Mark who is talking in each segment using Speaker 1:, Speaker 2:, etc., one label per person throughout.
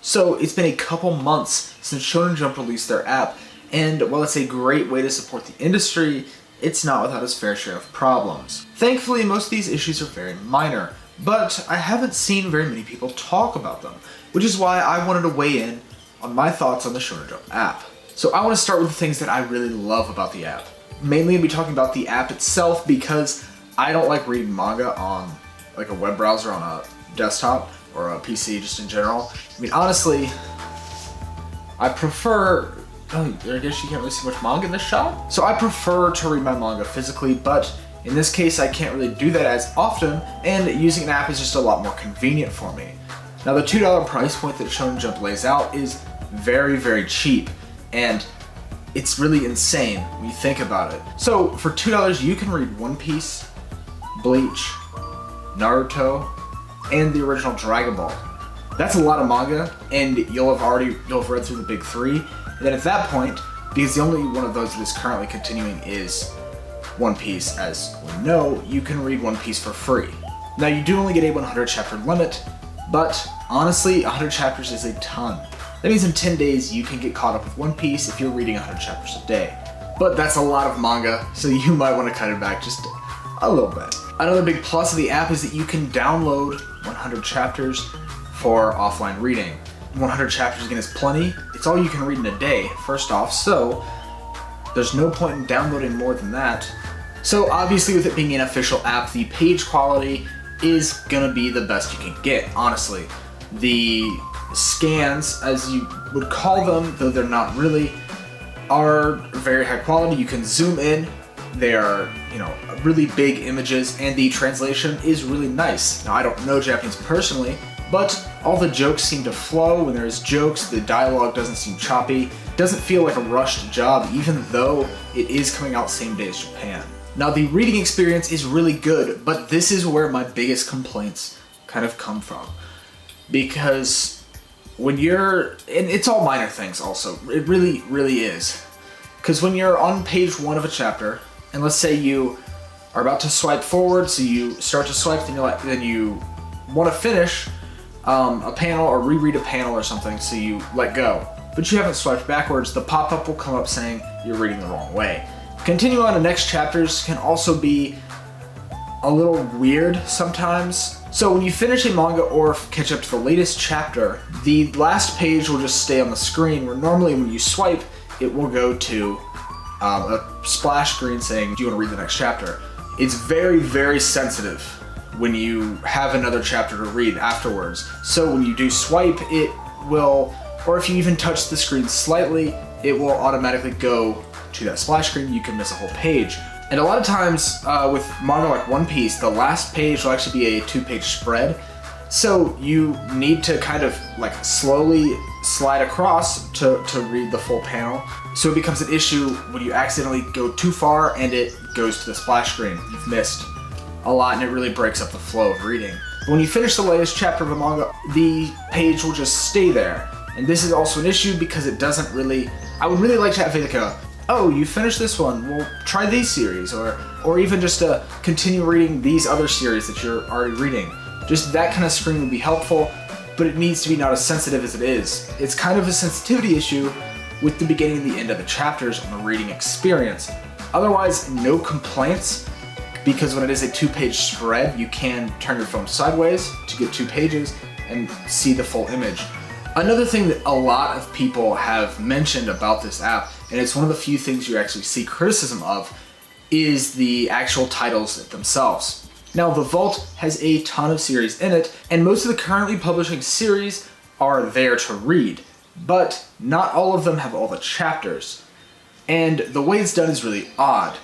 Speaker 1: So it's been a couple months since Shonen Jump released their app, and while it's a great way to support the industry, it's not without its fair share of problems. Thankfully, most of these issues are very minor, but I haven't seen very many people talk about them, which is why I wanted to weigh in on my thoughts on the Shonen Jump app. So I want to start with the things that I really love about the app. Mainly I'll be talking about the app itself because I don't like reading manga on like a web browser on a desktop or a PC just in general. I mean, honestly, I prefer, I guess you can't really see much manga in this shot. So I prefer to read my manga physically, but in this case I can't really do that as often, and using an app is just a lot more convenient for me. Now the $2 price point that Shonen Jump lays out is very, very cheap, and it's really insane when you think about it. So for $2 you can read One Piece, Bleach, Naruto, and the original Dragon Ball. That's a lot of manga, and you'll have read through the big three. And then at that point, because the only one of those that is currently continuing is One Piece, as we know, you can read One Piece for free. Now you do only get a 100 chapter limit, but honestly, 100 chapters is a ton. That means in 10 days you can get caught up with One Piece if you're reading 100 chapters a day. But that's a lot of manga, so you might want to cut it back just a little bit. Another big plus of the app is that you can download 100 chapters for offline reading. 100 chapters again is plenty. It's all you can read in a day, first off, so there's no point in downloading more than that. So obviously with it being an official app, the page quality is gonna be the best you can get, honestly. The scans, as you would call them, though they're not really, are very high quality. You can zoom in. They are, really big images, and the translation is really nice. Now, I don't know Japanese personally, but all the jokes seem to flow. When there's jokes, the dialogue doesn't seem choppy. It doesn't feel like a rushed job, even though it is coming out same day as Japan. Now, the reading experience is really good, but this is where my biggest complaints kind of come from. Because when and it's all minor things also, it really, really is. Because when you're on page 1 of a chapter, and let's say you are about to swipe forward, so you start to swipe, then you want to finish a panel or reread a panel or something, so you let go. But you haven't swiped backwards, the pop-up will come up saying you're reading the wrong way. Continuing on to next chapters can also be a little weird sometimes. So when you finish a manga or catch up to the latest chapter, the last page will just stay on the screen, where normally when you swipe, it will go to a splash screen saying, do you want to read the next chapter? It's very, very sensitive when you have another chapter to read afterwards. So when you do swipe, it will, or if you even touch the screen slightly, it will automatically go to that splash screen. You can miss a whole page. And a lot of times with manga like One Piece, the last page will actually be a 2-page spread. So you need to kind of slowly slide across to read the full panel. So it becomes an issue when you accidentally go too far and it goes to the splash screen. You've missed a lot, and it really breaks up the flow of reading. But when you finish the latest chapter of a manga, the page will just stay there. And this is also an issue because it doesn't really, I would really like to have oh, you finished this one, well, try these series, or even just continue reading these other series that you're already reading. Just that kind of screen would be helpful, but it needs to be not as sensitive as it is. It's kind of a sensitivity issue with the beginning and the end of the chapters on the reading experience. Otherwise, no complaints, because when it is a 2-page spread, you can turn your phone sideways to get 2 pages and see the full image. Another thing that a lot of people have mentioned about this app, and it's one of the few things you actually see criticism of, is the actual titles themselves. Now, the Vault has a ton of series in it, and most of the currently publishing series are there to read, but not all of them have all the chapters. And the way it's done is really odd,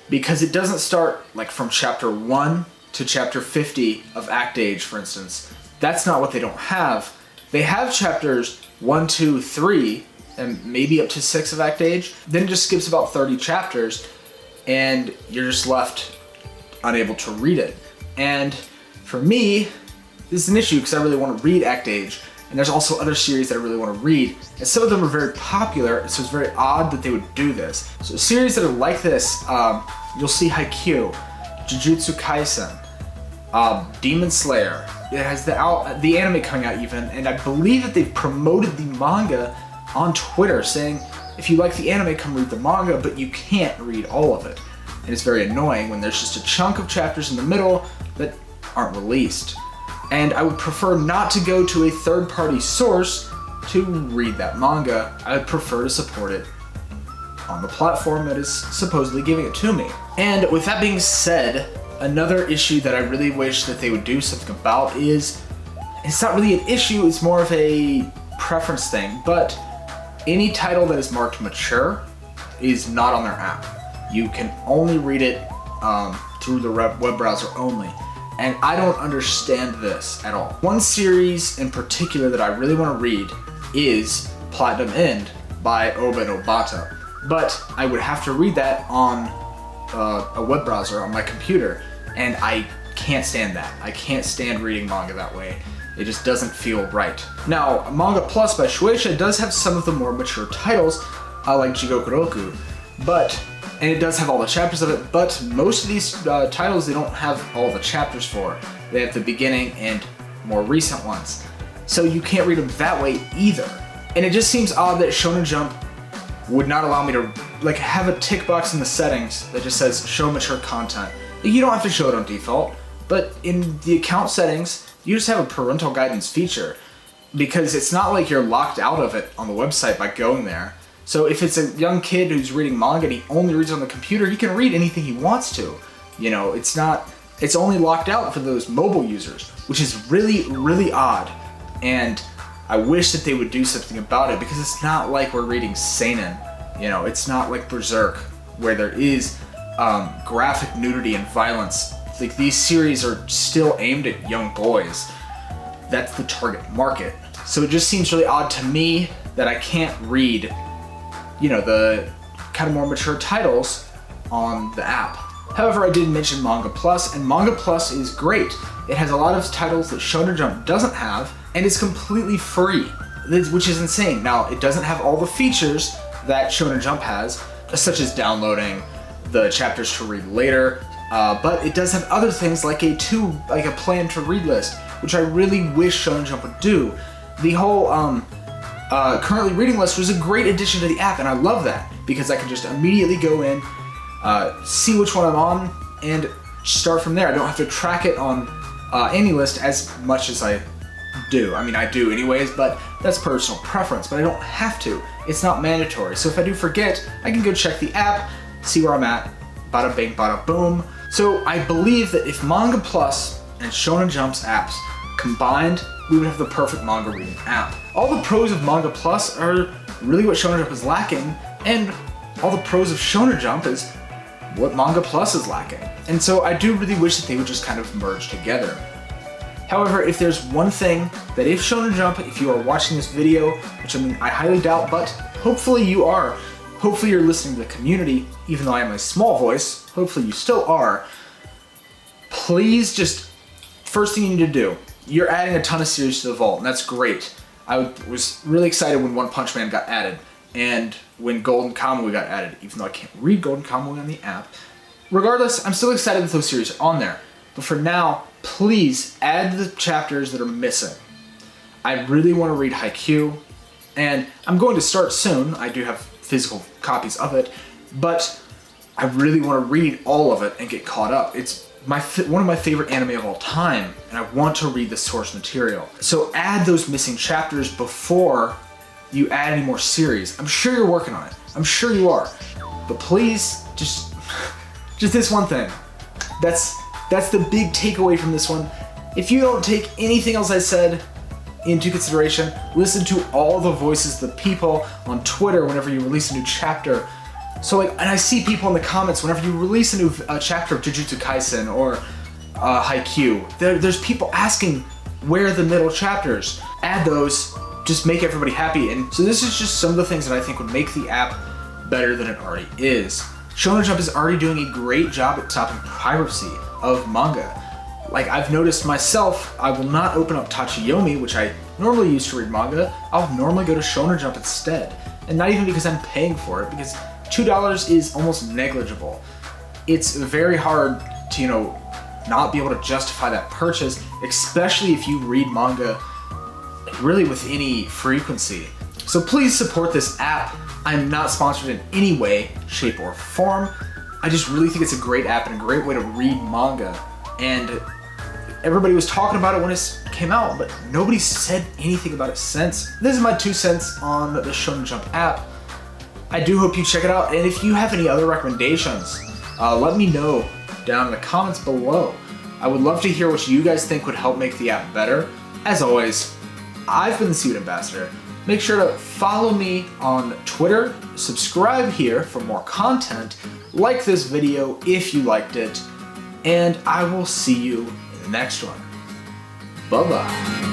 Speaker 1: because it doesn't start from chapter 1 to chapter 50 of Act Age, for instance. That's not what they don't have. They have chapters 1, 2, 3, and maybe up to 6 of Act Age. Then it just skips about 30 chapters, and you're just left unable to read it. And for me, this is an issue because I really want to read Act Age, and there's also other series that I really want to read, and some of them are very popular, so it's very odd that they would do this. So series that are like this, you'll see Haikyuu, Jujutsu Kaisen, Demon Slayer. It has the anime coming out even, and I believe that they've promoted the manga on Twitter, saying if you like the anime, come read the manga, but you can't read all of it. And it's very annoying when there's just a chunk of chapters in the middle that aren't released. And I would prefer not to go to a third-party source to read that manga. I would prefer to support it on the platform that is supposedly giving it to me. And with that being said, another issue that I really wish that they would do something about is, it's not really an issue, it's more of a preference thing, but any title that is marked mature is not on their app. You can only read it through the web browser only. And I don't understand this at all. One series in particular that I really want to read is Platinum End by Oba and Obata. But I would have to read that on a web browser on my computer, and I can't stand that. I can't stand reading manga that way. It just doesn't feel right. Now, Manga Plus by Shueisha does have some of the more mature titles, like Jigoku Roku, and it does have all the chapters of it, but most of these titles they don't have all the chapters for. They have the beginning and more recent ones. So you can't read them that way either. And it just seems odd that Shonen Jump would not allow me to have a tick box in the settings that just says show mature content. You don't have to show it on default, but in the account settings, you just have a parental guidance feature, because it's not like you're locked out of it on the website by going there. So if it's a young kid who's reading manga and he only reads on the computer, he can read anything he wants to. You know, it's only locked out for those mobile users, which is really, really odd. And I wish that they would do something about it, because it's not like we're reading seinen. You know, it's not like Berserk, where there is graphic nudity and violence. Like, these series are still aimed at young boys. That's the target market. So it just seems really odd to me that I can't read, you know, the kind of more mature titles on the app. However, I did mention Manga Plus, and Manga Plus is great. It has a lot of titles that Shonen Jump doesn't have, and it's completely free, which is insane. Now, it doesn't have all the features that Shonen Jump has, such as downloading the chapters to read later, but it does have other things like a plan to read list, which I really wish Shonen Jump would do. The whole currently reading list was a great addition to the app, and I love that, because I can just immediately go in, see which one I'm on, and start from there. I don't have to track it on any list as much as I do. I mean, I do anyways, but that's personal preference, but I don't have to. It's not mandatory. So if I do forget, I can go check the app, see where I'm at, bada bing, bada boom. So I believe that if Manga Plus and Shonen Jump's apps combined, we would have the perfect manga reading app. All the pros of Manga Plus are really what Shonen Jump is lacking, and all the pros of Shonen Jump is what Manga Plus is lacking. And so I do really wish that they would just kind of merge together. However, if there's one thing that if Shonen Jump, if you are watching this video, which I mean I highly doubt, but hopefully you are, hopefully you're listening to the community, even though I am a small voice, hopefully you still are, please just, first thing you need to do, you're adding a ton of series to the vault, and that's great. I was really excited when One Punch Man got added, and when Golden Kamuy got added, even though I can't read Golden Kamuy on the app. Regardless, I'm still excited that those series are on there. But for now, please add the chapters that are missing. I really want to read Haikyuu, and I'm going to start soon. I do have physical copies of it, but I really want to read all of it and get caught up. It's one of my favorite anime of all time, and I want to read the source material. So add those missing chapters before you add any more series. I'm sure you're working on it. I'm sure you are. But please, just this one thing. That's the big takeaway from this one. If you don't take anything else I said into consideration, listen to all the voices of the people on Twitter whenever you release a new chapter. So and I see people in the comments whenever you release a new chapter of Jujutsu Kaisen or Haikyuu, there's people asking where are the middle chapters. Add those, just make everybody happy. And so this is just some of the things that I think would make the app better than it already is. Shonen Jump is already doing a great job at stopping piracy of manga. Like, I've noticed myself, I will not open up Tachiyomi, which I normally use to read manga. I'll normally go to Shonen Jump instead. And not even because I'm paying for it, because $2 is almost negligible. It's very hard to, not be able to justify that purchase, especially if you read manga really with any frequency. So please support this app. I'm not sponsored in any way, shape, or form. I just really think it's a great app and a great way to read manga. And everybody was talking about it when it came out, but nobody said anything about it since. This is my 2 cents on the Shonen Jump app. I do hope you check it out, and if you have any other recommendations, let me know down in the comments below. I would love to hear what you guys think would help make the app better. As always, I've been the Seaweed Ambassador. Make sure to follow me on Twitter, subscribe here for more content, like this video if you liked it, and I will see you in the next one. Bye-bye.